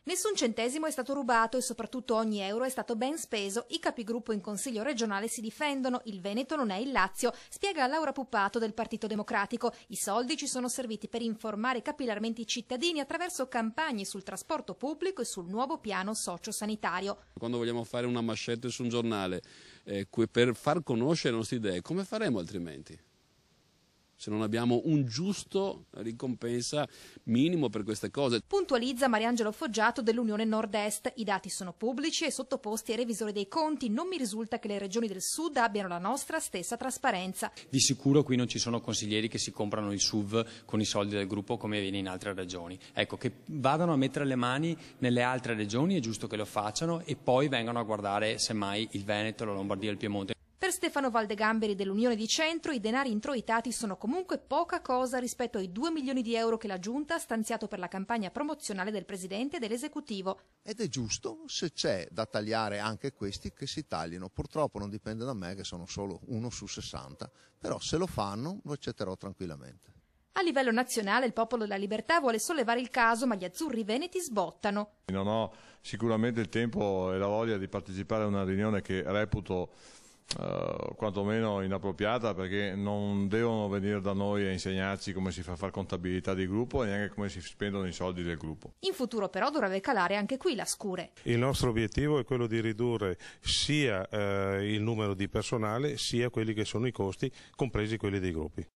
Nessun centesimo è stato rubato e soprattutto ogni euro è stato ben speso. I capigruppo in Consiglio regionale si difendono. Il Veneto non è il Lazio, spiega Laura Puppato del Partito Democratico. I soldi ci sono serviti per informare capillarmente i cittadini attraverso campagne sul trasporto pubblico e sul nuovo piano sociosanitario. Quando vogliamo fare una manchette su un giornale per far conoscere le nostre idee, come faremo altrimenti? Se non abbiamo un giusto ricompensa minimo per queste cose. Puntualizza Mariangelo Foggiato dell'Unione Nord-Est. I dati sono pubblici e sottoposti ai revisori dei conti. Non mi risulta che le regioni del Sud abbiano la nostra stessa trasparenza. Di sicuro qui non ci sono consiglieri che si comprano il SUV con i soldi del gruppo come avviene in altre regioni. Ecco, che vadano a mettere le mani nelle altre regioni, è giusto che lo facciano, e poi vengano a guardare semmai il Veneto, la Lombardia e il Piemonte. Per Stefano Valdegamberi dell'Unione di Centro i denari introitati sono comunque poca cosa rispetto ai 2 milioni di euro che la Giunta ha stanziato per la campagna promozionale del Presidente e dell'Esecutivo. Ed è giusto, se c'è da tagliare anche questi, che si taglino. Purtroppo non dipende da me, che sono solo 1 su 60, però se lo fanno lo accetterò tranquillamente. A livello nazionale il Popolo della Libertà vuole sollevare il caso, ma gli azzurri veneti sbottano. Non ho sicuramente il tempo e la voglia di partecipare a una riunione che reputo quantomeno inappropriata, perché non devono venire da noi a insegnarci come si fa a fare contabilità di gruppo e neanche come si spendono i soldi del gruppo. In futuro però dovrebbe calare anche qui la scure. Il nostro obiettivo è quello di ridurre sia il numero di personale sia quelli che sono i costi, compresi quelli dei gruppi.